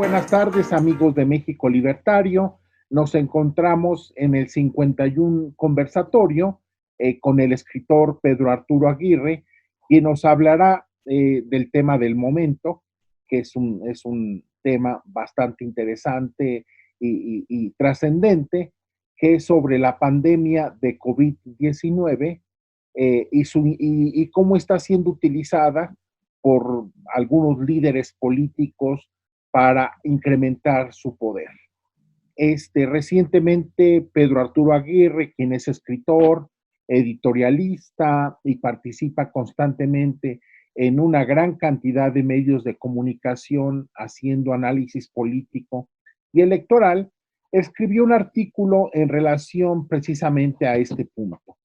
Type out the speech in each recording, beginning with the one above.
buenas tardes, amigos de México Libertario. Nos encontramos en el 51 conversatorio con el escritor Pedro Arturo Aguirre, quien nos hablará del tema del momento, que es un tema bastante interesante y trascendente, que es sobre la pandemia de COVID-19 y cómo está siendo utilizada por algunos líderes políticos para incrementar su poder. Recientemente, Pedro Arturo Aguirre, quien es escritor, editorialista y participa constantemente en una gran cantidad de medios de comunicación haciendo análisis político y electoral, escribió un artículo en relación precisamente a este punto,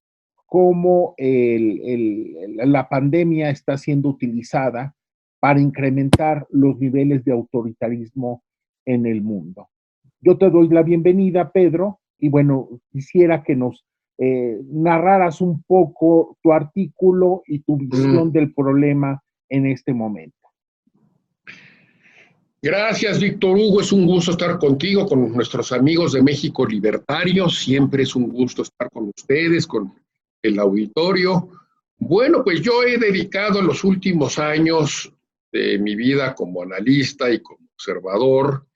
cómo la pandemia está siendo utilizada para incrementar los niveles de autoritarismo en el mundo. Yo te doy la bienvenida, Pedro, y bueno, quisiera que nos narraras un poco tu artículo y tu visión del problema en este momento. Gracias, Víctor Hugo. Es un gusto estar contigo, con nuestros amigos de México Libertario. Siempre es un gusto estar con ustedes, con el auditorio. Bueno, pues yo he dedicado los últimos años de mi vida como analista y como observador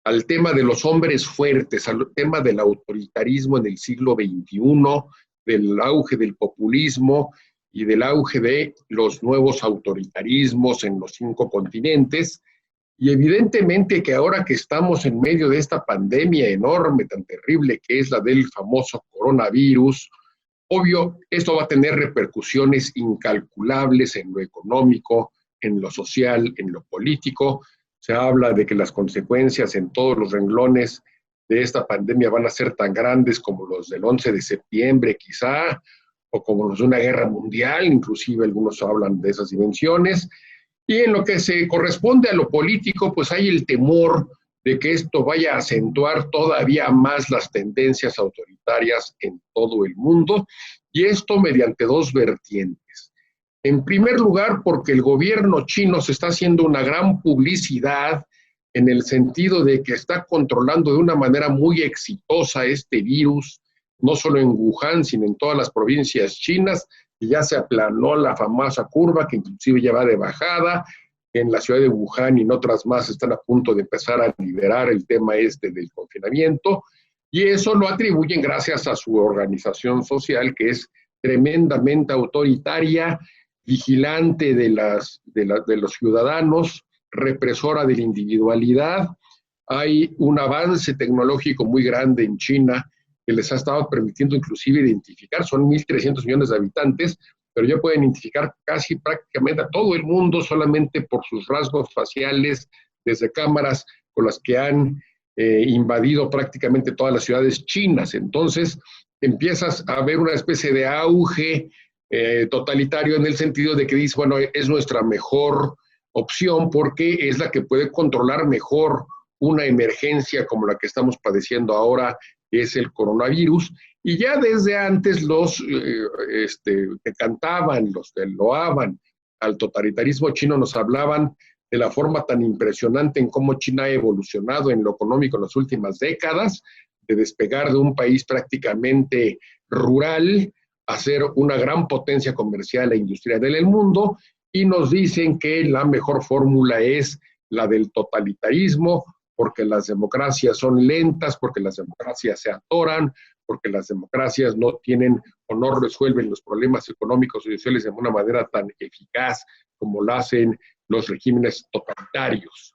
al tema de los hombres fuertes, al tema del autoritarismo en el siglo XXI, del auge del populismo y del auge de los nuevos autoritarismos en los 5 continentes. Y evidentemente que ahora que estamos en medio de esta pandemia enorme, tan terrible que es la del famoso coronavirus, obvio, esto va a tener repercusiones incalculables en lo económico, en lo social, en lo político. Se habla de que las consecuencias en todos los renglones de esta pandemia van a ser tan grandes como los del 11 de septiembre quizá, o como los de una guerra mundial, inclusive algunos hablan de esas dimensiones. Y en lo que se corresponde a lo político, pues hay el temor de que esto vaya a acentuar todavía más las tendencias autoritarias en todo el mundo, y esto mediante 2 vertientes. En primer lugar, porque el gobierno chino se está haciendo una gran publicidad en el sentido de que está controlando de una manera muy exitosa este virus, no solo en Wuhan, sino en todas las provincias chinas, y ya se aplanó la famosa curva, que inclusive ya va de bajada. En la ciudad de Wuhan y en otras más están a punto de empezar a liberar el tema del confinamiento, y eso lo atribuyen gracias a su organización social, que es tremendamente autoritaria, vigilante de los ciudadanos, represora de la individualidad. Hay un avance tecnológico muy grande en China que les ha estado permitiendo inclusive identificar, son 1.300 millones de habitantes, pero ya pueden identificar casi prácticamente a todo el mundo solamente por sus rasgos faciales, desde cámaras con las que han invadido prácticamente todas las ciudades chinas. Entonces empiezas a ver una especie de auge totalitario en el sentido de que dice, bueno, es nuestra mejor opción porque es la que puede controlar mejor una emergencia como la que estamos padeciendo ahora, que es el coronavirus. Y ya desde antes los que cantaban, los que loaban al totalitarismo chino nos hablaban de la forma tan impresionante en cómo China ha evolucionado en lo económico en las últimas décadas, de despegar de un país prácticamente rural a ser una gran potencia comercial e industrial del mundo, y nos dicen que la mejor fórmula es la del totalitarismo, porque las democracias son lentas, porque las democracias se atoran, porque las democracias no tienen o no resuelven los problemas económicos y sociales de una manera tan eficaz como lo hacen los regímenes totalitarios.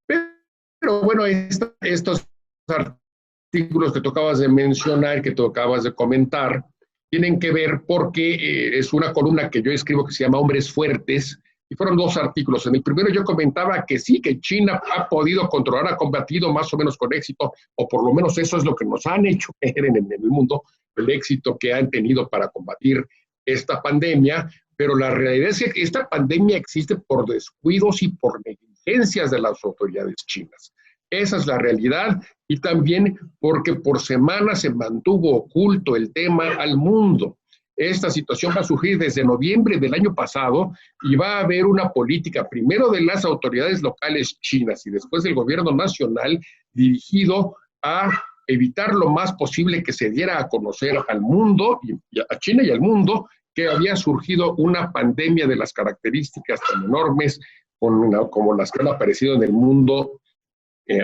Pero bueno, estos artículos que tú acabas de mencionar, que tú acabas de comentar, tienen que ver porque es una columna que yo escribo que se llama Hombres Fuertes, y fueron 2 artículos. En el primero yo comentaba que sí, que China ha podido controlar, ha combatido más o menos con éxito, o por lo menos eso es lo que nos han hecho ver en el mundo, el éxito que han tenido para combatir esta pandemia, pero la realidad es que esta pandemia existe por descuidos y por negligencias de las autoridades chinas. Esa es la realidad, y también porque por semanas se mantuvo oculto el tema al mundo. esta situación va a surgir desde noviembre del año pasado y va a haber una política primero de las autoridades locales chinas y después del gobierno nacional dirigido a evitar lo más posible que se diera a conocer al mundo, a China y al mundo, que había surgido una pandemia de las características tan enormes como las que han aparecido en el mundo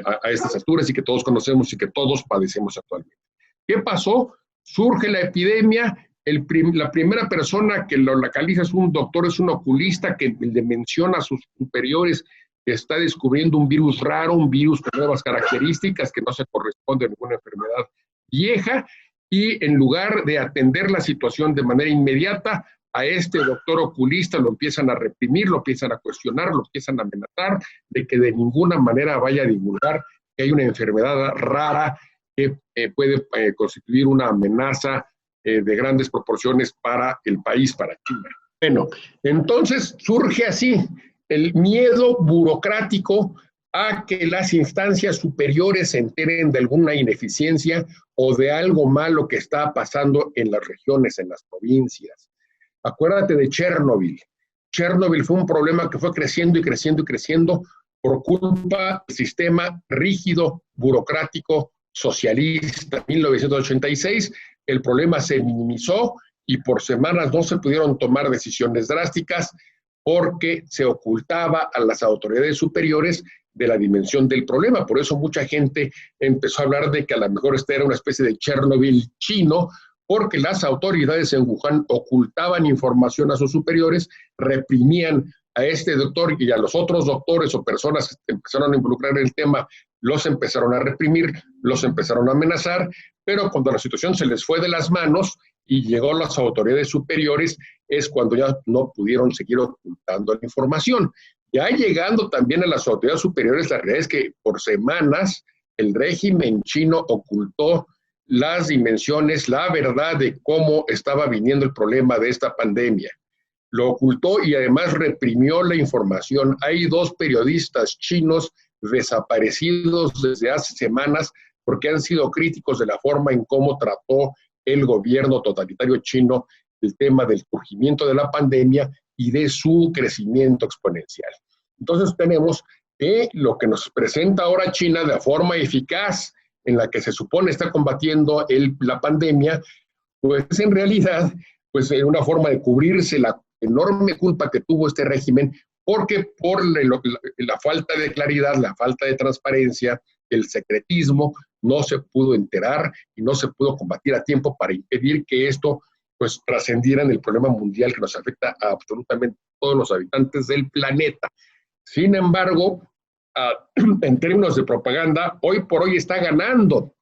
a estas alturas y que todos conocemos y que todos padecemos actualmente. ¿Qué pasó? Surge la epidemia, la primera persona que lo localiza es un doctor, es un oculista que le menciona a sus superiores que está descubriendo un virus raro, un virus con nuevas características que no se corresponde a ninguna enfermedad vieja, y en lugar de atender la situación de manera inmediata, a este doctor oculista lo empiezan a reprimir, lo empiezan a cuestionar, lo empiezan a amenazar de que de ninguna manera vaya a divulgar que hay una enfermedad rara que puede constituir una amenaza de grandes proporciones para el país, para China. Bueno, entonces surge así el miedo burocrático a que las instancias superiores se enteren de alguna ineficiencia o de algo malo que está pasando en las regiones, en las provincias. Acuérdate de Chernobyl. Chernobyl fue un problema que fue creciendo y creciendo y creciendo por culpa del sistema rígido, burocrático, socialista. En 1986 el problema se minimizó y por semanas no se pudieron tomar decisiones drásticas porque se ocultaba a las autoridades superiores de la dimensión del problema. Por eso mucha gente empezó a hablar de que a lo mejor esta era una especie de Chernobyl chino, porque las autoridades en Wuhan ocultaban información a sus superiores, reprimían a este doctor y a los otros doctores o personas que empezaron a involucrar en el tema, los empezaron a reprimir, los empezaron a amenazar, pero cuando la situación se les fue de las manos y llegó a las autoridades superiores, es cuando ya no pudieron seguir ocultando la información. Ya llegando también a las autoridades superiores, la realidad es que por semanas el régimen chino ocultó las dimensiones, la verdad de cómo estaba viniendo el problema de esta pandemia. Lo ocultó y además reprimió la información. Hay 2 periodistas chinos desaparecidos desde hace semanas porque han sido críticos de la forma en cómo trató el gobierno totalitario chino el tema del surgimiento de la pandemia y de su crecimiento exponencial. Entonces tenemos que lo que nos presenta ahora China de la forma eficaz en la que se supone está combatiendo la pandemia, pues en realidad pues una forma de cubrirse la enorme culpa que tuvo este régimen, porque por la falta de claridad, la falta de transparencia, el secretismo, no se pudo enterar y no se pudo combatir a tiempo para impedir que esto pues trascendiera en el problema mundial que nos afecta a absolutamente todos los habitantes del planeta. Sin embargo, en términos de propaganda, hoy por hoy está ganando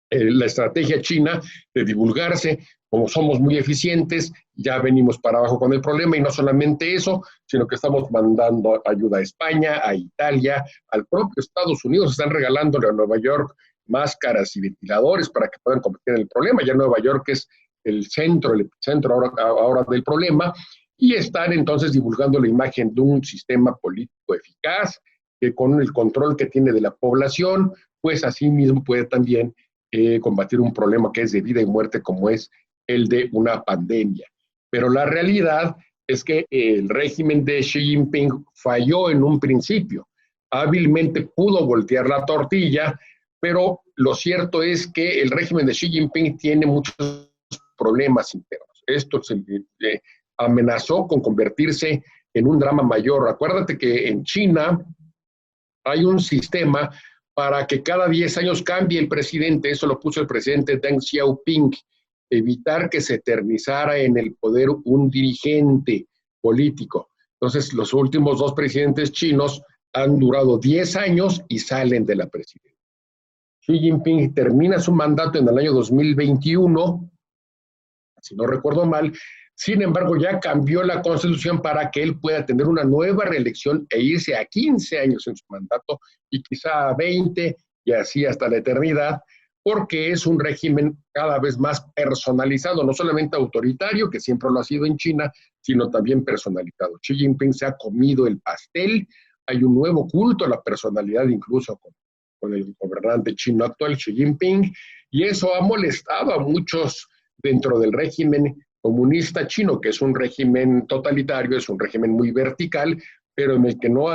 la estrategia china de divulgarse. Como somos muy eficientes, ya venimos para abajo con el problema, y no solamente eso, sino que estamos mandando ayuda a España, a Italia, al propio Estados Unidos. Están regalándole a Nueva York máscaras y ventiladores para que puedan combatir el problema. Ya Nueva York es el epicentro ahora del problema, y están entonces divulgando la imagen de un sistema político eficaz, que con el control que tiene de la población, pues así mismo puede también combatir un problema que es de vida y muerte, como es el de una pandemia. Pero la realidad es que el régimen de Xi Jinping falló en un principio. Hábilmente pudo voltear la tortilla, pero lo cierto es que el régimen de Xi Jinping tiene muchos problemas internos. Esto se amenazó con convertirse en un drama mayor. Acuérdate que en China hay un sistema para que cada 10 años cambie el presidente. Eso lo puso el presidente Deng Xiaoping, evitar que se eternizara en el poder un dirigente político. Entonces, los últimos 2 presidentes chinos han durado 10 años y salen de la presidencia. Xi Jinping termina su mandato en el año 2021, si no recuerdo mal. Sin embargo, ya cambió la constitución para que él pueda tener una nueva reelección e irse a 15 años en su mandato y quizá a 20 y así hasta la eternidad, porque es un régimen cada vez más personalizado, no solamente autoritario, que siempre lo ha sido en China, sino también personalizado. Xi Jinping se ha comido el pastel, hay un nuevo culto a la personalidad, incluso con el gobernante chino actual, Xi Jinping, y eso ha molestado a muchos dentro del régimen comunista chino, que es un régimen totalitario, es un régimen muy vertical, pero en el que no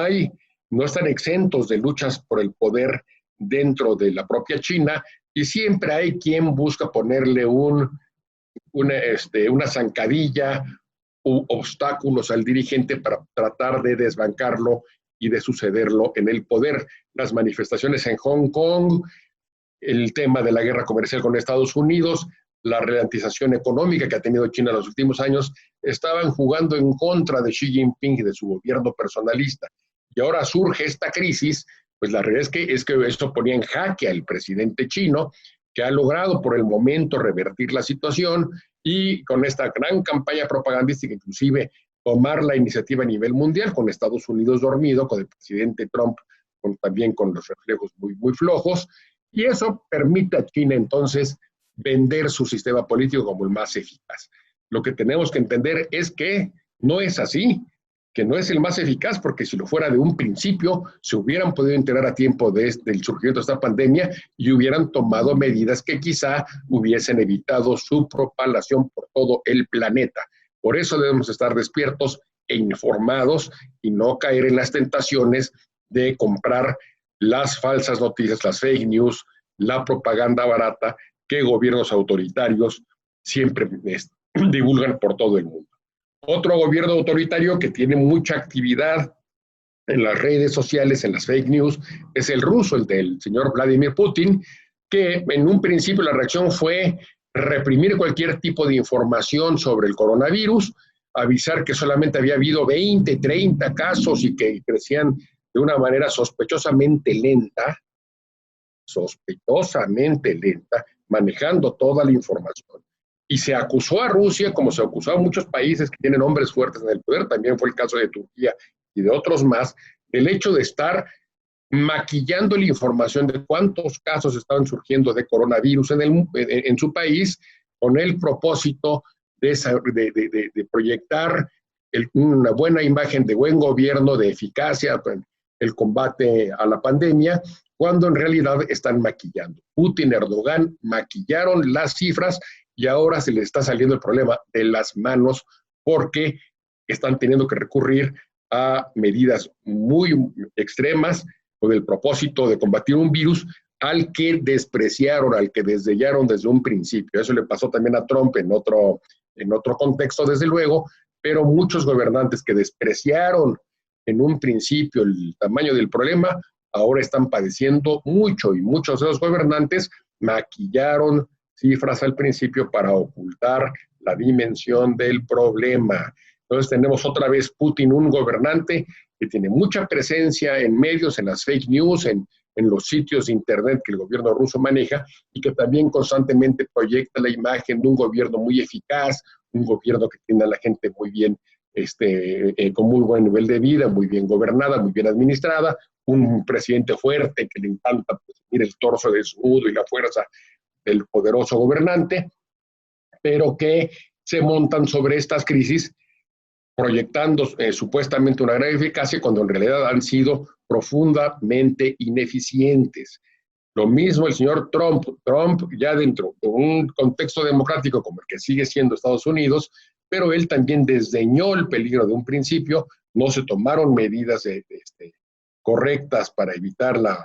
están exentos de luchas por el poder dentro de la propia China, y siempre hay quien busca ponerle una zancadilla u obstáculos al dirigente para tratar de desbancarlo y de sucederlo en el poder. Las manifestaciones en Hong Kong, el tema de la guerra comercial con Estados Unidos, la ralentización económica que ha tenido China en los últimos años, estaban jugando en contra de Xi Jinping y de su gobierno personalista. Y ahora surge esta crisis, pues la realidad es que esto ponía en jaque al presidente chino, que ha logrado por el momento revertir la situación y con esta gran campaña propagandística, inclusive tomar la iniciativa a nivel mundial, con Estados Unidos dormido, con el presidente Trump también con los reflejos muy, muy flojos, y eso permite a China entonces vender su sistema político como el más eficaz. Lo que tenemos que entender es que no es así, que no es el más eficaz, porque si lo fuera de un principio, se hubieran podido enterar a tiempo del surgimiento de esta pandemia y hubieran tomado medidas que quizá hubiesen evitado su propagación por todo el planeta. Por eso debemos estar despiertos e informados y no caer en las tentaciones de comprar las falsas noticias, las fake news, la propaganda barata que gobiernos autoritarios siempre divulgan por todo el mundo. Otro gobierno autoritario que tiene mucha actividad en las redes sociales, en las fake news, es el ruso, el del señor Vladimir Putin, que en un principio la reacción fue reprimir cualquier tipo de información sobre el coronavirus, avisar que solamente había habido 20, 30 casos y que crecían de una manera sospechosamente lenta, manejando toda la información. Y se acusó a Rusia, como se acusó a muchos países que tienen hombres fuertes en el poder, también fue el caso de Turquía y de otros más, el hecho de estar maquillando la información de cuántos casos estaban surgiendo de coronavirus en su país, con el propósito de proyectar una buena imagen de buen gobierno, de eficacia, el combate a la pandemia, cuando en realidad están maquillando. Putin, Erdogan maquillaron las cifras y ahora se les está saliendo el problema de las manos porque están teniendo que recurrir a medidas muy extremas con el propósito de combatir un virus al que despreciaron, al que desdeñaron desde un principio. Eso le pasó también a Trump en otro contexto, desde luego, pero muchos gobernantes que despreciaron en un principio el tamaño del problema, ahora están padeciendo mucho, y muchos de los gobernantes maquillaron cifras al principio para ocultar la dimensión del problema. Entonces tenemos otra vez Putin, un gobernante que tiene mucha presencia en medios, en las fake news, en los sitios de internet que el gobierno ruso maneja, y que también constantemente proyecta la imagen de un gobierno muy eficaz, un gobierno que tiene a la gente muy bien, con muy buen nivel de vida, muy bien gobernada, muy bien administrada, un presidente fuerte que le encanta presumir el torso desnudo y la fuerza del poderoso gobernante, pero que se montan sobre estas crisis proyectando supuestamente una gran eficacia cuando en realidad han sido profundamente ineficientes. Lo mismo el señor Trump. Trump ya dentro de un contexto democrático como el que sigue siendo Estados Unidos, pero él también desdeñó el peligro de un principio, no se tomaron medidas correctas para evitar la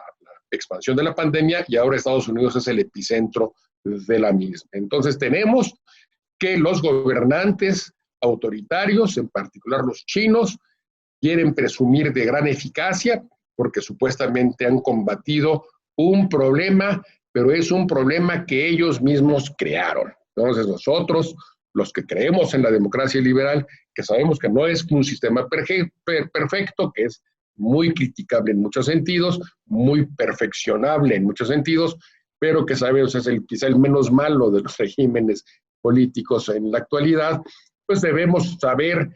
expansión de la pandemia y ahora Estados Unidos es el epicentro de la misma. Entonces tenemos que los gobernantes autoritarios, en particular los chinos, quieren presumir de gran eficacia porque supuestamente han combatido un problema, pero es un problema que ellos mismos crearon. Entonces nosotros, los que creemos en la democracia liberal, que sabemos que no es un sistema perfecto, que es muy criticable en muchos sentidos, muy perfeccionable en muchos sentidos, pero que sabemos es quizá el menos malo de los regímenes políticos en la actualidad, pues debemos saber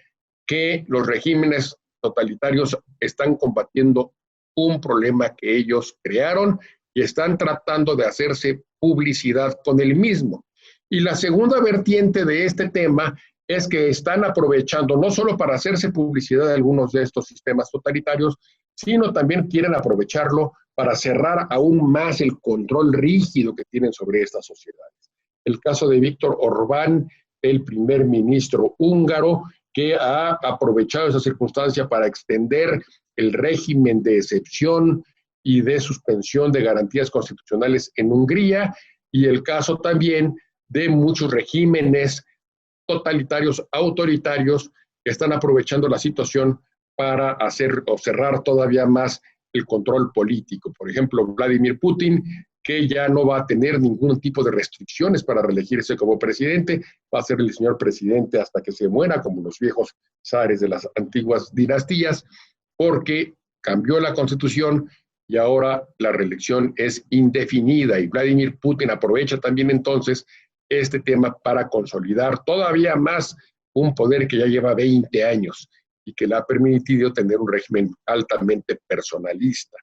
que los regímenes totalitarios están combatiendo un problema que ellos crearon y están tratando de hacerse publicidad con el mismo. Y la segunda vertiente de este tema es que están aprovechando no solo para hacerse publicidad de algunos de estos sistemas totalitarios, sino también quieren aprovecharlo para cerrar aún más el control rígido que tienen sobre estas sociedades. El caso de Víctor Orbán el primer ministro húngaro, que ha aprovechado esa circunstancia para extender el régimen de excepción y de suspensión de garantías constitucionales en Hungría, y el caso también de muchos regímenes totalitarios, autoritarios, que están aprovechando la situación para hacer o cerrar todavía más el control político. Por ejemplo, Vladimir Putin, que ya no va a tener ningún tipo de restricciones para reelegirse como presidente, va a ser el señor presidente hasta que se muera, como los viejos zares de las antiguas dinastías, porque cambió la constitución y ahora la reelección es indefinida, y Vladimir Putin aprovecha también entonces este tema para consolidar todavía más un poder que ya lleva 20 años y que le ha permitido tener un régimen altamente personalista.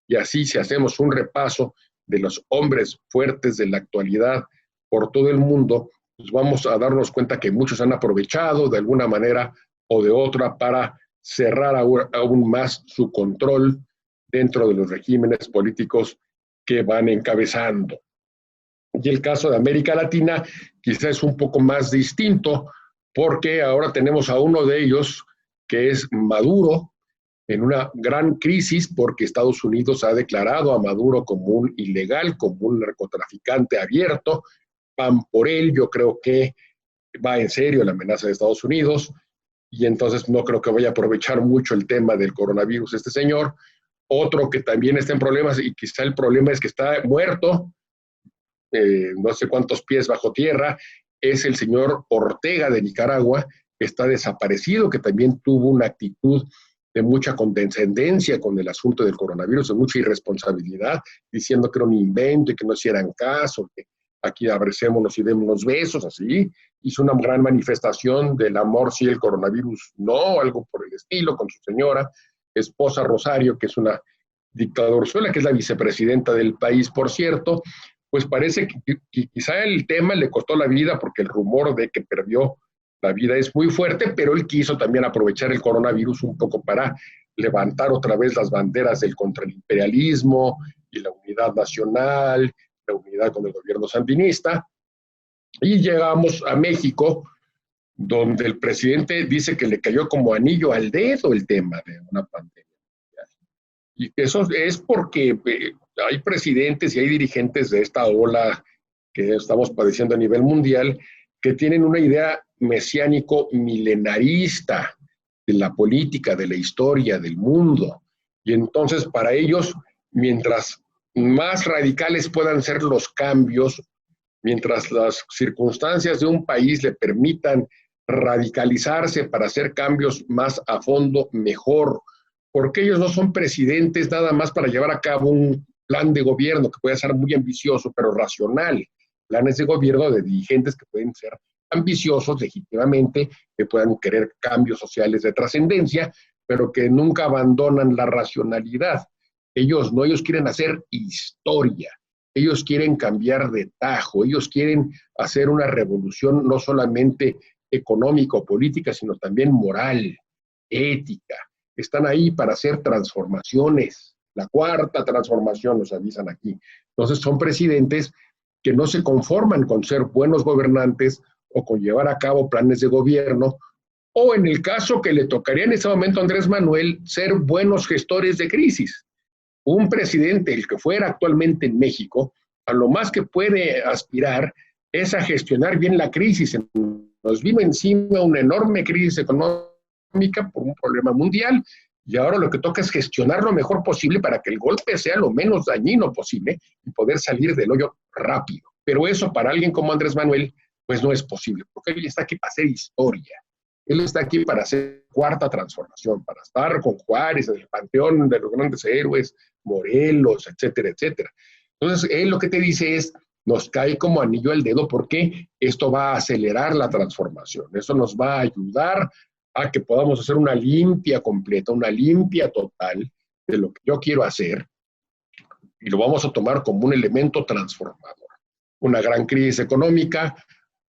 Y así, si hacemos un repaso de los hombres fuertes de la actualidad por todo el mundo, pues vamos a darnos cuenta que muchos han aprovechado de alguna manera o de otra para cerrar aún más su control dentro de los regímenes políticos que van encabezando. Y el caso de América Latina quizás es un poco más distinto, porque ahora tenemos a uno de ellos, que es Maduro, en una gran crisis, porque Estados Unidos ha declarado a Maduro como un ilegal, como un narcotraficante abierto. Van por él, yo creo que va en serio la amenaza de Estados Unidos, y entonces no creo que vaya a aprovechar mucho el tema del coronavirus este señor. Otro que también está en problemas, y quizá el problema es que está muerto, no sé cuántos pies bajo tierra, es el señor Ortega de Nicaragua, que está desaparecido, que también tuvo una actitud de mucha condescendencia con el asunto del coronavirus, de mucha irresponsabilidad, diciendo que era un invento y que no hicieran caso, que aquí abracémonos y démonos besos, así. Hizo una gran manifestación del amor, sí, el coronavirus no, algo por el estilo, con su señora, esposa Rosario, que es una dictadorzuela, que es la vicepresidenta del país, por cierto. Pues parece que quizá el tema le costó la vida, porque el rumor de que perdió la vida es muy fuerte, pero él quiso también aprovechar el coronavirus un poco para levantar otra vez las banderas del contra el imperialismo y la unidad nacional, la unidad con el gobierno sandinista. Y llegamos a México, donde el presidente dice que le cayó como anillo al dedo el tema de una pandemia. Y eso es porque hay presidentes y hay dirigentes de esta ola que estamos padeciendo a nivel mundial que tienen una idea mesiánico-milenarista de la política, de la historia, del mundo. Y entonces para ellos, mientras más radicales puedan ser los cambios, mientras las circunstancias de un país le permitan radicalizarse para hacer cambios más a fondo, mejor, porque ellos no son presidentes nada más para llevar a cabo un plan de gobierno que puede ser muy ambicioso, pero racional. Planes de gobierno de dirigentes que pueden ser ambiciosos legítimamente, que puedan querer cambios sociales de trascendencia, pero que nunca abandonan la racionalidad. Ellos no, ellos quieren hacer historia, ellos quieren cambiar de tajo, ellos quieren hacer una revolución no solamente económica o política, sino también moral, ética. Están ahí para hacer transformaciones. La cuarta transformación nos avisan aquí. Entonces son presidentes que no se conforman con ser buenos gobernantes o con llevar a cabo planes de gobierno, o en el caso que le tocaría en ese momento a Andrés Manuel, ser buenos gestores de crisis. Un presidente, el que fuera actualmente en México, a lo más que puede aspirar es a gestionar bien la crisis. Nos vino encima una enorme crisis económica por un problema mundial, y ahora lo que toca es gestionar lo mejor posible para que el golpe sea lo menos dañino posible y poder salir del hoyo rápido. Pero eso para alguien como Andrés Manuel, pues no es posible, porque él está aquí para hacer historia. Él está aquí para hacer cuarta transformación, para estar con Juárez en el panteón de los grandes héroes, Morelos, etcétera, etcétera. Entonces, él lo que te dice es, nos cae como anillo al dedo porque esto va a acelerar la transformación. Eso nos va a ayudar a que podamos hacer una limpia completa, una limpia total de lo que yo quiero hacer, y lo vamos a tomar como un elemento transformador. Una gran crisis económica,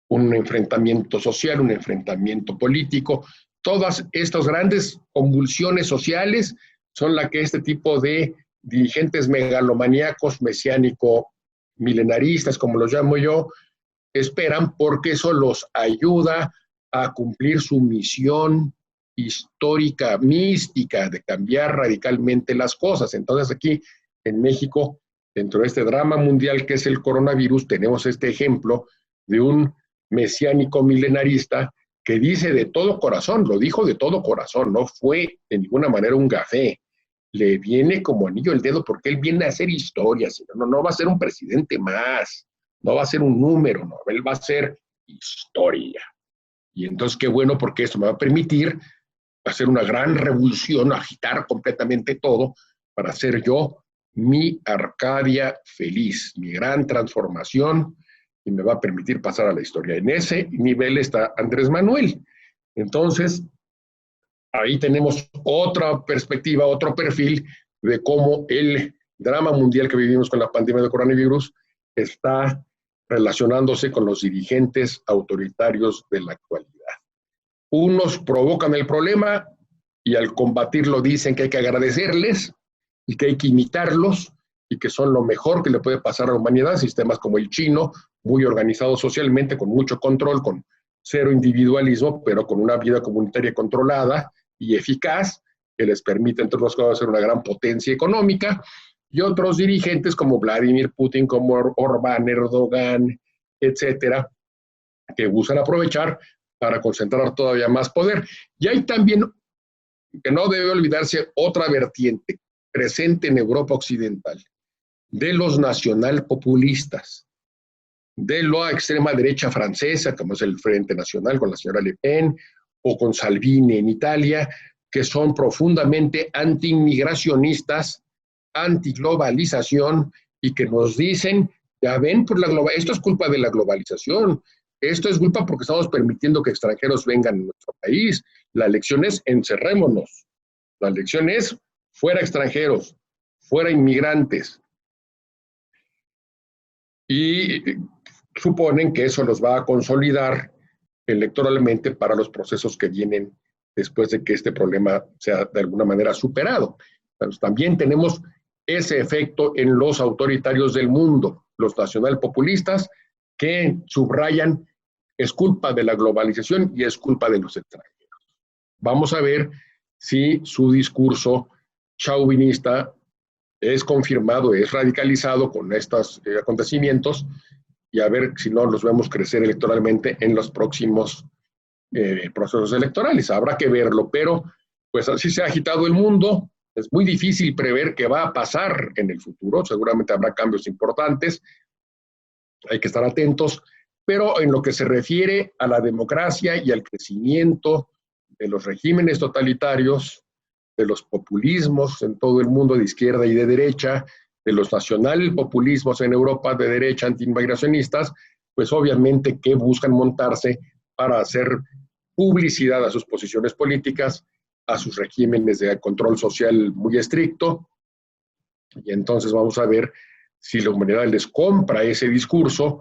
un enfrentamiento social, un enfrentamiento político, todas estas grandes convulsiones sociales son las que este tipo de dirigentes megalomaníacos, mesiánico-milenaristas, como los llamo yo, esperan, porque eso los ayuda a cumplir su misión histórica, mística, de cambiar radicalmente las cosas. Entonces aquí en México, dentro de este drama mundial que es el coronavirus, tenemos este ejemplo de un mesiánico milenarista que dice de todo corazón, lo dijo de todo corazón, no fue de ninguna manera un gafé, le viene como anillo al dedo porque él viene a hacer historia, no va a ser un presidente más, no va a ser un número, no, él va a ser historia. Y entonces qué bueno, porque esto me va a permitir hacer una gran revolución, agitar completamente todo para hacer yo mi Arcadia feliz, mi gran transformación, y me va a permitir pasar a la historia. En ese nivel está Andrés Manuel. Entonces, ahí tenemos otra perspectiva, otro perfil de cómo el drama mundial que vivimos con la pandemia de coronavirus está relacionándose con los dirigentes autoritarios de la actualidad. Unos provocan el problema y al combatirlo dicen que hay que agradecerles y que hay que imitarlos y que son lo mejor que le puede pasar a la humanidad, sistemas como el chino, muy organizados socialmente, con mucho control, con cero individualismo, pero con una vida comunitaria controlada y eficaz, que les permite, entre otras cosas, ser una gran potencia económica, y otros dirigentes como Vladimir Putin, como Orbán, Erdogan, etcétera, que buscan aprovechar para concentrar todavía más poder. Y hay también, que no debe olvidarse, otra vertiente presente en Europa Occidental, de los nacionalpopulistas, de la extrema derecha francesa, como es el Frente Nacional con la señora Le Pen, o con Salvini en Italia, que son profundamente anti-inmigracionistas, anti-globalización, y que nos dicen, ya ven, pues esto es culpa de la globalización, esto es culpa porque estamos permitiendo que extranjeros vengan a nuestro país, la lección es encerrémonos, la lección es fuera extranjeros, fuera inmigrantes, y suponen que eso los va a consolidar electoralmente para los procesos que vienen después de que este problema sea de alguna manera superado. Entonces, también tenemos ese efecto en los autoritarios del mundo, los nacionalpopulistas, que subrayan es culpa de la globalización y es culpa de los extranjeros. Vamos a ver si su discurso chauvinista es confirmado, es radicalizado con estos acontecimientos, y a ver si no los vemos crecer electoralmente en los próximos procesos electorales. Habrá que verlo, pero pues así se ha agitado el mundo. Es muy difícil prever qué va a pasar en el futuro. Seguramente habrá cambios importantes. Hay que estar atentos. Pero en lo que se refiere a la democracia y al crecimiento de los regímenes totalitarios, de los populismos en todo el mundo de izquierda y de derecha, de los nacionalpopulismos en Europa de derecha antiinmigracionistas, pues obviamente que buscan montarse para hacer publicidad a sus posiciones políticas, a sus regímenes de control social muy estricto, y entonces vamos a ver si la humanidad les compra ese discurso,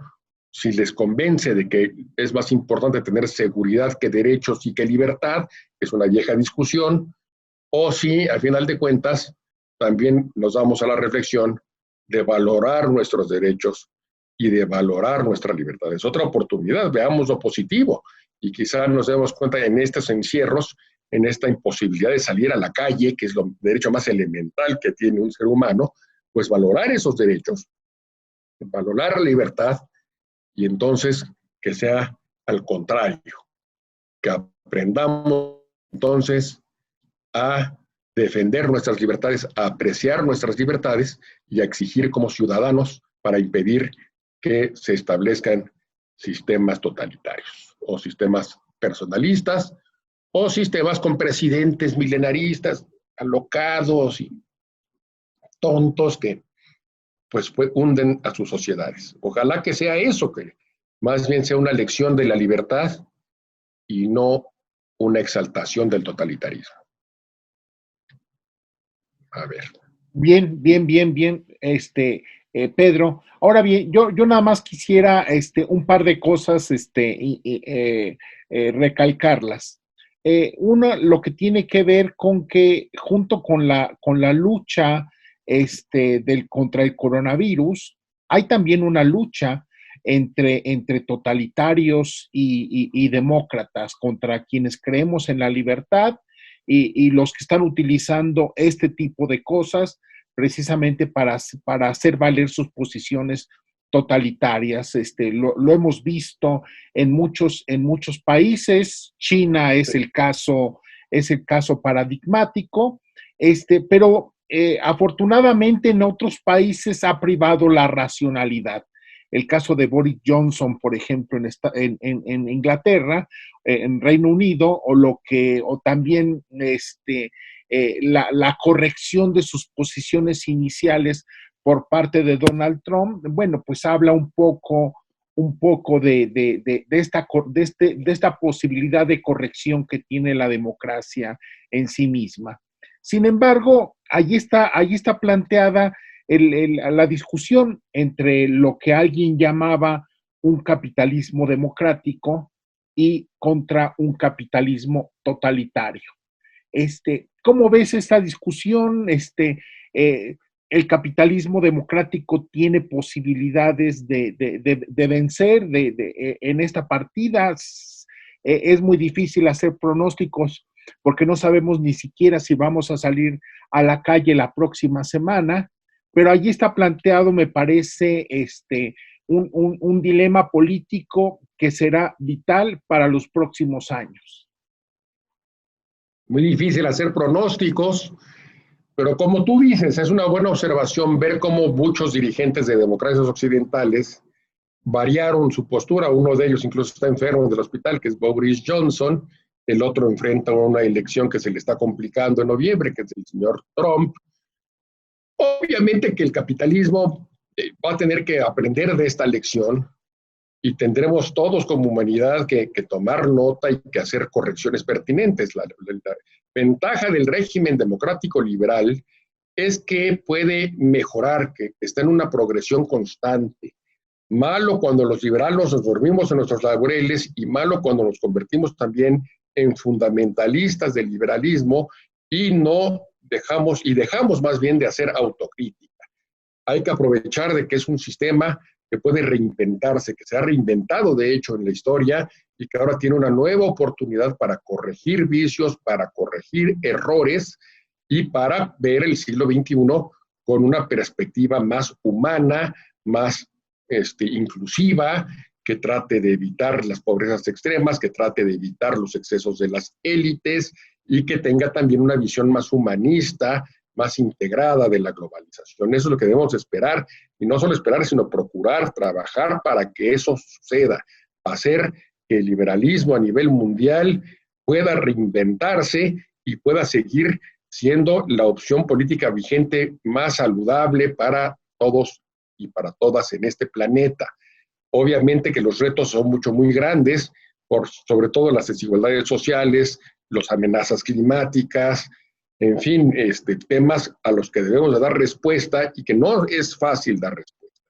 si les convence de que es más importante tener seguridad que derechos y que libertad, es una vieja discusión, o si, al final de cuentas, también nos damos a la reflexión de valorar nuestros derechos y de valorar nuestra libertad. Es otra oportunidad, veamos lo positivo, y quizá nos demos cuenta en estos encierros, en esta imposibilidad de salir a la calle, que es el derecho más elemental que tiene un ser humano, pues valorar esos derechos, valorar la libertad, y entonces que sea al contrario, que aprendamos entonces a defender nuestras libertades, a apreciar nuestras libertades y a exigir como ciudadanos para impedir que se establezcan sistemas totalitarios o sistemas personalistas o sistemas con presidentes milenaristas, alocados y tontos que pues hunden a sus sociedades. Ojalá que sea eso, que más bien sea una lección de la libertad y no una exaltación del totalitarismo. A ver. Bien, bien, bien, bien, Pedro. Ahora bien, yo nada más quisiera un par de cosas recalcarlas. Una, lo que tiene que ver con que junto con la lucha contra el coronavirus, hay también una lucha entre totalitarios y demócratas, contra quienes creemos en la libertad y los que están utilizando este tipo de cosas precisamente para hacer valer sus posiciones totalitarias. Lo hemos visto en muchos países. China es el caso paradigmático, pero afortunadamente en otros países ha privado la racionalidad. El caso de Boris Johnson, por ejemplo, en Inglaterra, en Reino Unido, o también la corrección de sus posiciones iniciales por parte de Donald Trump, bueno, pues habla un poco de esta posibilidad de corrección que tiene la democracia en sí misma. Sin embargo, allí está planteada la discusión entre lo que alguien llamaba un capitalismo democrático y contra un capitalismo totalitario. ¿Cómo ves esta discusión? El capitalismo democrático tiene posibilidades de vencer en esta partida. Es muy difícil hacer pronósticos porque no sabemos ni siquiera si vamos a salir a la calle la próxima semana, pero allí está planteado, me parece, un dilema político que será vital para los próximos años. Muy difícil hacer pronósticos, pero como tú dices, es una buena observación ver cómo muchos dirigentes de democracias occidentales variaron su postura. Uno de ellos incluso está enfermo en el hospital, que es Boris Johnson. El otro enfrenta una elección que se le está complicando en noviembre, que es el señor Trump. Obviamente que el capitalismo va a tener que aprender de esta lección y tendremos todos como humanidad que tomar nota y que hacer correcciones pertinentes. La ventaja del régimen democrático liberal es que puede mejorar, que está en una progresión constante. Malo cuando los liberales nos dormimos en nuestros laureles y malo cuando nos convertimos también en fundamentalistas del liberalismo y dejamos más bien de hacer autocrítica. Hay que aprovechar de que es un sistema que puede reinventarse, que se ha reinventado de hecho en la historia y que ahora tiene una nueva oportunidad para corregir vicios, para corregir errores y para ver el siglo XXI con una perspectiva más humana, más inclusiva, que trate de evitar las pobrezas extremas, que trate de evitar los excesos de las élites y que tenga también una visión más humanista, más integrada de la globalización. Eso es lo que debemos esperar, y no solo esperar, sino procurar, trabajar para que eso suceda, hacer que el liberalismo a nivel mundial pueda reinventarse y pueda seguir siendo la opción política vigente más saludable para todos y para todas en este planeta. Obviamente que los retos son muy grandes, sobre todo las desigualdades sociales, las amenazas climáticas, en fin, temas a los que debemos de dar respuesta y que no es fácil dar respuesta.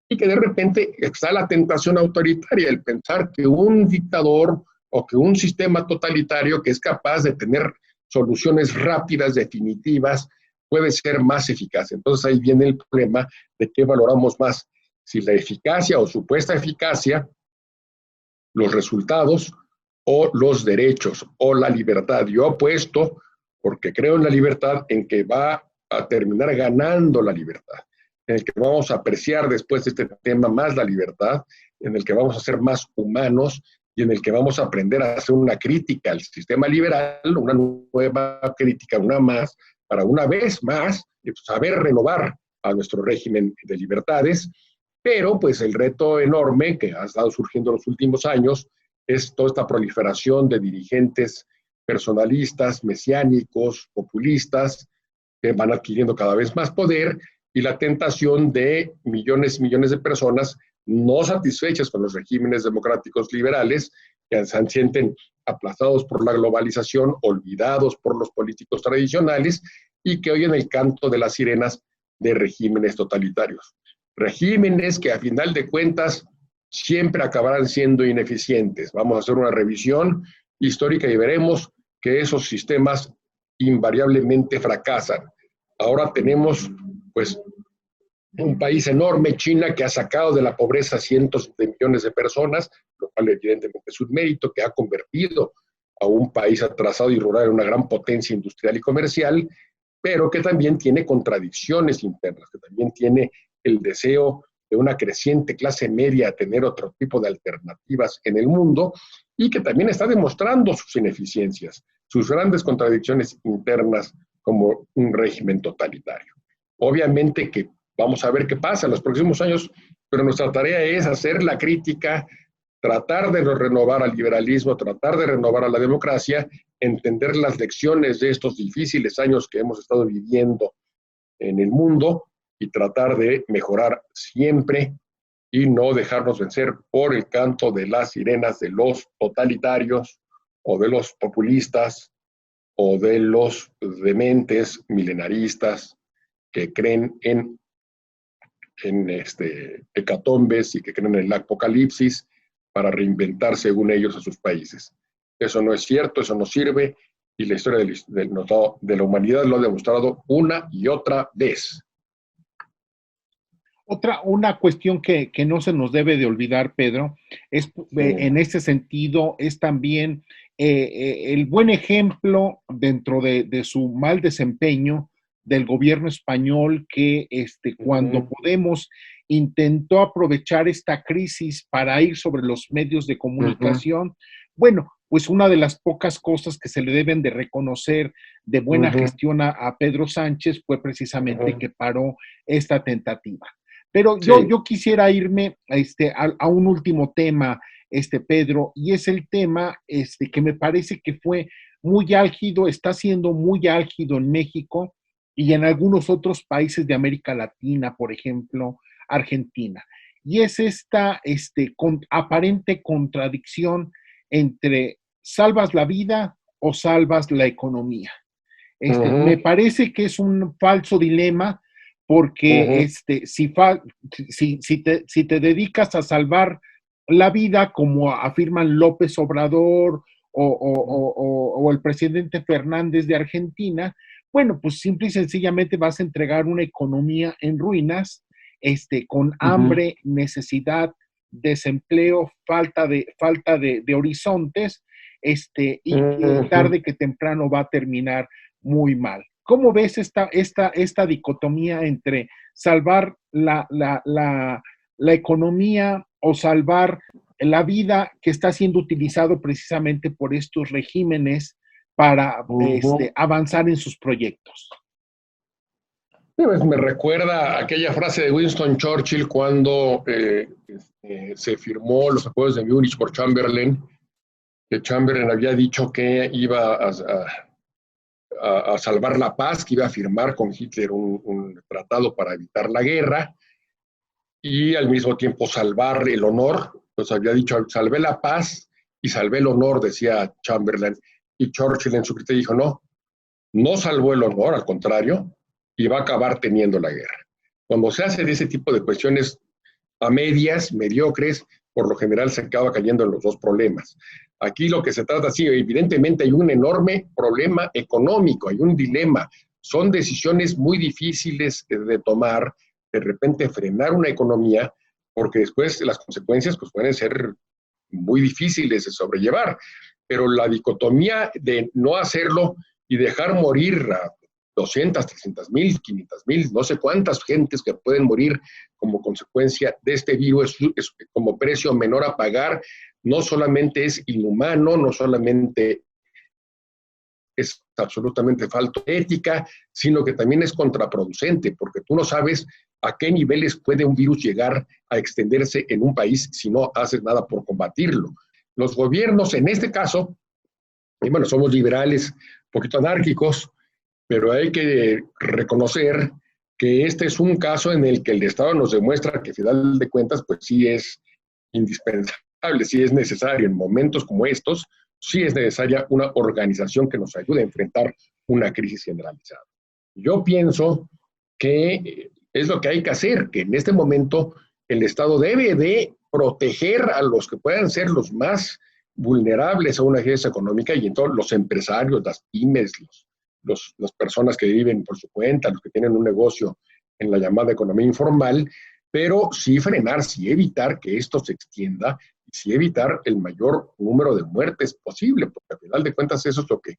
Y que de repente está la tentación autoritaria, el pensar que un dictador o que un sistema totalitario que es capaz de tener soluciones rápidas, definitivas, puede ser más eficaz. Entonces ahí viene el problema de qué valoramos más, si la eficacia o supuesta eficacia, los resultados o los derechos o la libertad. Yo apuesto, porque creo en la libertad, en que va a terminar ganando la libertad, en el que vamos a apreciar después de este tema más la libertad, en el que vamos a ser más humanos y en el que vamos a aprender a hacer una crítica al sistema liberal, una nueva crítica, una más, para una vez más saber renovar a nuestro régimen de libertades. Pero pues el reto enorme que ha estado surgiendo en los últimos años es toda esta proliferación de dirigentes personalistas, mesiánicos, populistas, que van adquiriendo cada vez más poder, y la tentación de millones y millones de personas no satisfechas con los regímenes democráticos liberales, que se sienten aplastados por la globalización, olvidados por los políticos tradicionales, y que oyen el canto de las sirenas de regímenes totalitarios. Regímenes que a final de cuentas siempre acabarán siendo ineficientes. Vamos a hacer una revisión histórica y veremos que esos sistemas invariablemente fracasan. Ahora tenemos, pues, un país enorme, China, que ha sacado de la pobreza cientos de millones de personas, lo cual evidentemente es un mérito, que ha convertido a un país atrasado y rural en una gran potencia industrial y comercial, pero que también tiene contradicciones internas, que también tiene el deseo de una creciente clase media a tener otro tipo de alternativas en el mundo, y que también está demostrando sus ineficiencias, sus grandes contradicciones internas como un régimen totalitario. Obviamente que vamos a ver qué pasa en los próximos años, pero nuestra tarea es hacer la crítica, tratar de renovar al liberalismo, tratar de renovar a la democracia, entender las lecciones de estos difíciles años que hemos estado viviendo en el mundo y tratar de mejorar siempre y no dejarnos vencer por el canto de las sirenas de los totalitarios o de los populistas o de los dementes milenaristas que creen en hecatombes y que creen en el apocalipsis para reinventar según ellos a sus países. Eso no es cierto, eso no sirve, y la historia de la humanidad lo ha demostrado una y otra vez. Una cuestión que no se nos debe de olvidar, Pedro, es en este sentido, es también el buen ejemplo dentro de su mal desempeño del gobierno español que cuando Podemos intentó aprovechar esta crisis para ir sobre los medios de comunicación. Bueno, pues una de las pocas cosas que se le deben de reconocer de buena gestión a Pedro Sánchez fue precisamente que paró esta tentativa. Pero yo quisiera irme a un último tema, Pedro, y es el tema que me parece que fue muy álgido, está siendo muy álgido en México y en algunos otros países de América Latina, por ejemplo, Argentina. Y es esta aparente contradicción entre salvas la vida o salvas la economía. Me parece que es un falso dilema porque si te dedicas a salvar la vida, como afirman López Obrador o el presidente Fernández de Argentina, bueno, pues simple y sencillamente vas a entregar una economía en ruinas, con hambre, necesidad, desempleo, falta de horizontes, y tarde que temprano va a terminar muy mal. ¿Cómo ves esta dicotomía entre salvar la economía o salvar la vida que está siendo utilizado precisamente por estos regímenes para avanzar en sus proyectos? Pues me recuerda aquella frase de Winston Churchill cuando se firmó los acuerdos de Múnich por Chamberlain, que Chamberlain había dicho que iba a salvar la paz, que iba a firmar con Hitler un tratado para evitar la guerra y al mismo tiempo salvar el honor. Pues había dicho, salvé la paz y salvé el honor, decía Chamberlain, y Churchill en su crítica dijo, no salvó el honor, al contrario, y va a acabar teniendo la guerra. Cuando se hace de ese tipo de cuestiones a medias, mediocres, por lo general se acaba cayendo en los dos problemas. Aquí lo que se trata, sí, evidentemente hay un enorme problema económico, hay un dilema, son decisiones muy difíciles de tomar, de repente frenar una economía, porque después las consecuencias pues, pueden ser muy difíciles de sobrellevar, pero la dicotomía de no hacerlo y dejar morir a 200, 300 mil, 500 mil, no sé cuántas gentes que pueden morir como consecuencia de este virus es como precio menor a pagar, no solamente es inhumano, no solamente es absolutamente falta de ética, sino que también es contraproducente, porque tú no sabes a qué niveles puede un virus llegar a extenderse en un país si no haces nada por combatirlo. Los gobiernos, en este caso, y bueno, somos liberales, un poquito anárquicos, pero hay que reconocer que este es un caso en el que el Estado nos demuestra que, a final de cuentas, pues sí es indispensable, sí es necesario en momentos como estos, sí es necesaria una organización que nos ayude a enfrentar una crisis generalizada. Yo pienso que es lo que hay que hacer, que en este momento el Estado debe de proteger a los que puedan ser los más vulnerables a una crisis económica y entonces los empresarios, las pymes, las personas que viven por su cuenta, los que tienen un negocio en la llamada economía informal, pero sí frenar, sí evitar que esto se extienda y sí evitar el mayor número de muertes posible, porque al final de cuentas eso es lo que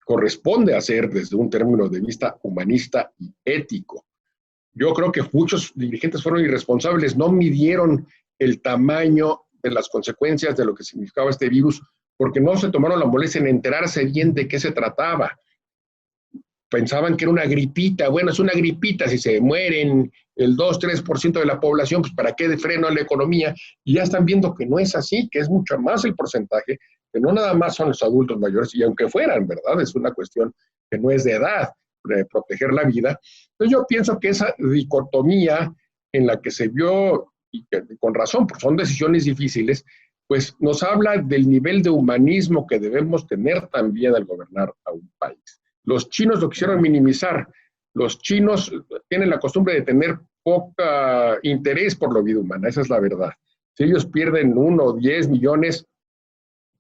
corresponde hacer desde un término de vista humanista y ético. Yo creo que muchos dirigentes fueron irresponsables, no midieron el tamaño de las consecuencias de lo que significaba este virus, porque no se tomaron la molestia en enterarse bien de qué se trataba. Pensaban que era una gripita, bueno, es una gripita, si se mueren el 2-3% de la población, pues ¿para qué de freno a la economía? Y ya están viendo que no es así, que es mucho más el porcentaje, que no nada más son los adultos mayores, y aunque fueran, ¿verdad? Es una cuestión que no es de edad, de proteger la vida. Entonces yo pienso que esa dicotomía en la que se vio, y que con razón, porque son decisiones difíciles, pues nos habla del nivel de humanismo que debemos tener también al gobernar a un país. Los chinos lo quisieron minimizar. Los chinos tienen la costumbre de tener poca interés por la vida humana, esa es la verdad. Si ellos pierden 1 o 10 millones,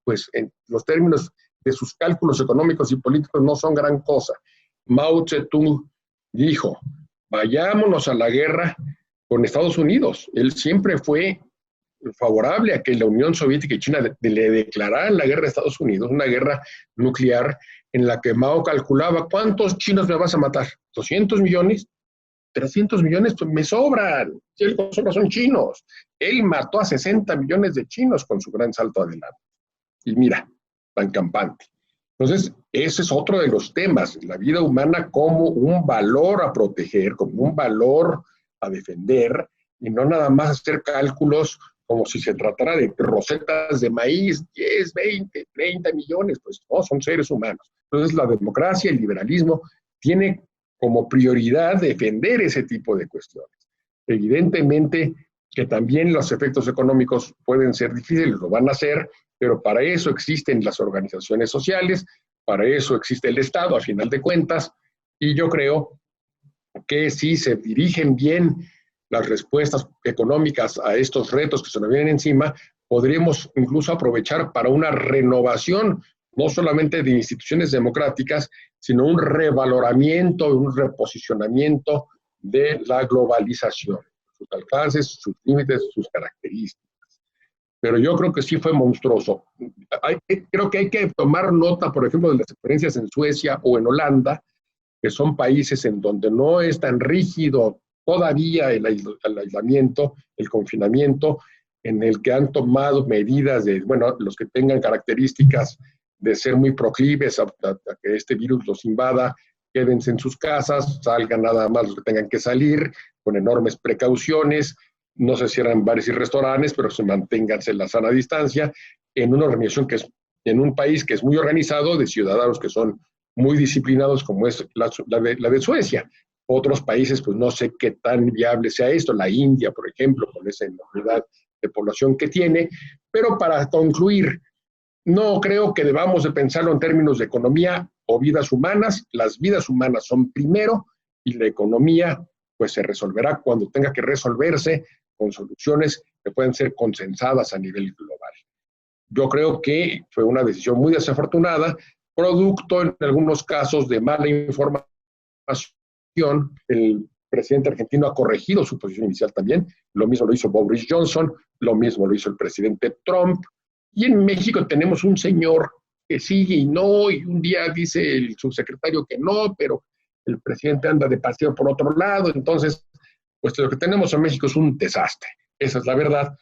pues en los términos de sus cálculos económicos y políticos no son gran cosa. Mao Zedong dijo, vayámonos a la guerra con Estados Unidos. Él siempre fue favorable a que la Unión Soviética y China le declararan la guerra a Estados Unidos, una guerra nuclear en la que Mao calculaba, ¿cuántos chinos me vas a matar? ¿200 millones? ¿300 millones? Pues me sobran. Si él sobra son chinos. Él mató a 60 millones de chinos con su gran salto adelante. Y mira, tan campante. Entonces, ese es otro de los temas, la vida humana como un valor a proteger, como un valor a defender, y no nada más hacer cálculos como si se tratara de rosetas de maíz, 10, 20, 30 millones, pues no, son seres humanos. Entonces la democracia, el liberalismo, tiene como prioridad defender ese tipo de cuestiones. Evidentemente que también los efectos económicos pueden ser difíciles, lo van a ser, pero para eso existen las organizaciones sociales, para eso existe el Estado, a final de cuentas, y yo creo que si se dirigen bien las respuestas económicas a estos retos que se nos vienen encima, podríamos incluso aprovechar para una renovación, no solamente de instituciones democráticas, sino un revaloramiento, un reposicionamiento de la globalización, sus alcances, sus límites, sus características. Pero yo creo que sí fue monstruoso. Creo que hay que tomar nota, por ejemplo, de las experiencias en Suecia o en Holanda, que son países en donde no es tan rígido todavía el aislamiento, el confinamiento, en el que han tomado medidas de, bueno, los que tengan características de ser muy proclives a que este virus los invada, quédense en sus casas, salgan nada más los que tengan que salir, con enormes precauciones, no se cierran bares y restaurantes, pero se manténganse en la sana distancia, en una organización que es, en un país que es muy organizado, de ciudadanos que son muy disciplinados, como es la de Suecia. Otros países, pues no sé qué tan viable sea esto, la India, por ejemplo, con esa enormidad de población que tiene, pero para concluir, no creo que debamos de pensarlo en términos de economía o vidas humanas. Las vidas humanas son primero y la economía pues se resolverá cuando tenga que resolverse con soluciones que pueden ser consensadas a nivel global. Yo creo que fue una decisión muy desafortunada, producto en algunos casos de mala información. El presidente argentino ha corregido su posición inicial también, lo mismo lo hizo Boris Johnson, lo mismo lo hizo el presidente Trump, y en México tenemos un señor que sigue y no, y un día dice el subsecretario que no, pero el presidente anda de paseo por otro lado, entonces, pues lo que tenemos en México es un desastre, esa es la verdad,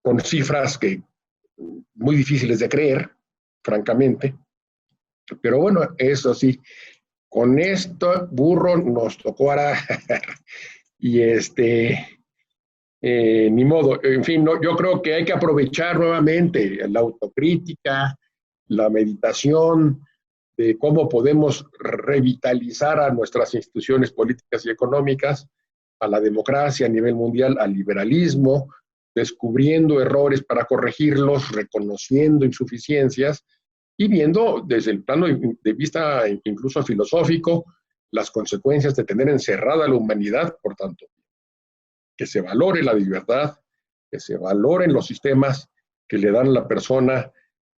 con cifras que muy difíciles de creer, francamente, pero bueno, eso sí, con esto burro nos tocó ahora y ni modo, en fin, no, yo creo que hay que aprovechar nuevamente la autocrítica, la meditación de cómo podemos revitalizar a nuestras instituciones políticas y económicas, a la democracia a nivel mundial, al liberalismo, descubriendo errores para corregirlos, reconociendo insuficiencias y viendo desde el plano de vista incluso filosófico las consecuencias de tener encerrada a la humanidad, por tanto, que se valore la libertad, que se valoren los sistemas que le dan a la persona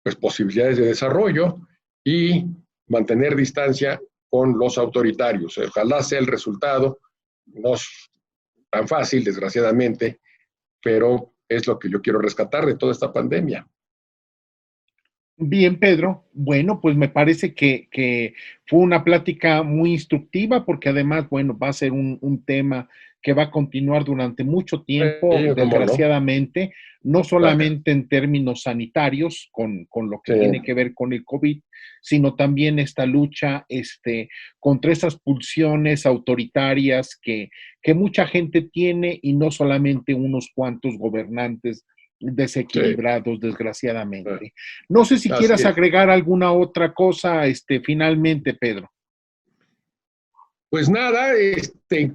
pues, posibilidades de desarrollo y mantener distancia con los autoritarios. Ojalá sea el resultado no es tan fácil, desgraciadamente, pero es lo que yo quiero rescatar de toda esta pandemia. Bien, Pedro. Bueno, pues me parece que fue una plática muy instructiva porque además, bueno, va a ser un tema que va a continuar durante mucho tiempo, ¿Cómo no? desgraciadamente, no Claro. solamente en términos sanitarios, con lo que Sí, tiene que ver con el COVID, sino también esta lucha contra esas pulsiones autoritarias que mucha gente tiene y no solamente unos cuantos gobernantes sí, desequilibrados, desgraciadamente. No sé si así quieras es. agregar alguna otra cosa, finalmente, Pedro. Pues nada,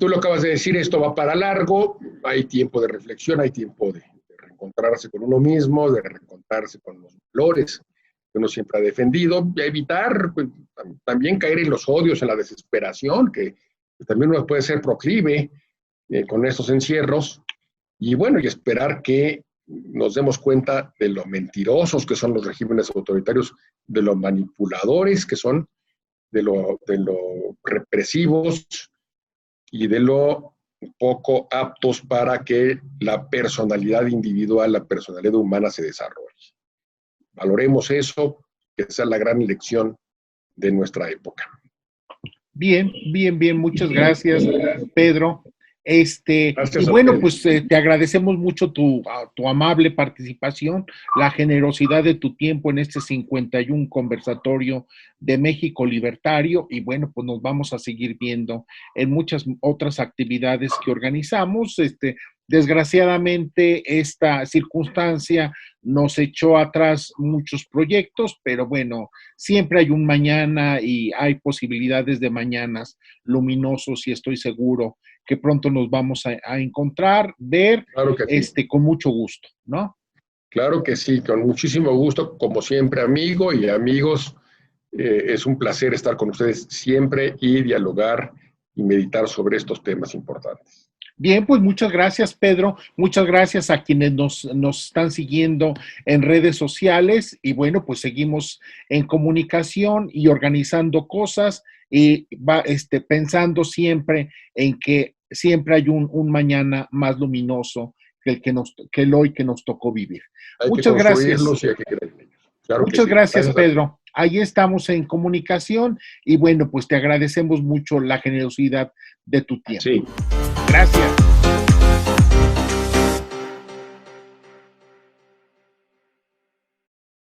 tú lo acabas de decir, esto va para largo, hay tiempo de reflexión, hay tiempo de reencontrarse con uno mismo, de reencontrarse con los valores que uno siempre ha defendido, y evitar pues, también caer en los odios, en la desesperación, que también uno puede ser proclive con estos encierros, y bueno, y esperar que nos demos cuenta de lo mentirosos que son los regímenes autoritarios, de lo manipuladores que son, de lo represivos y de lo poco aptos para que la personalidad individual, la personalidad humana se desarrolle. Valoremos eso, que sea la gran lección de nuestra época. Bien, bien, bien, muchas gracias, Pedro. Y Gracias a bueno, ustedes. pues te agradecemos mucho tu amable participación, la generosidad de tu tiempo en este 51 conversatorio de México Libertario. Y bueno, pues nos vamos a seguir viendo en muchas otras actividades que organizamos. Desgraciadamente, esta circunstancia nos echó atrás muchos proyectos, pero bueno, siempre hay un mañana y hay posibilidades de mañanas luminosos y estoy seguro que pronto nos vamos a encontrar, ver, Claro que sí. con mucho gusto, ¿no? Claro que sí, con muchísimo gusto, como siempre, amigo y amigos. Es un placer estar con ustedes siempre y dialogar y meditar sobre estos temas importantes. Bien, pues muchas gracias, Pedro. Muchas gracias a quienes nos están siguiendo en redes sociales y bueno, pues seguimos en comunicación y organizando cosas y pensando siempre en que siempre hay un mañana más luminoso que el hoy que nos tocó vivir. Hay que Muchas gracias. construirlos y hay que creer en ellos. Claro que Muchas sí. gracias, Gracias a ti. Pedro. Ahí estamos en comunicación y bueno, pues te agradecemos mucho la generosidad de tu tiempo. Sí. Gracias.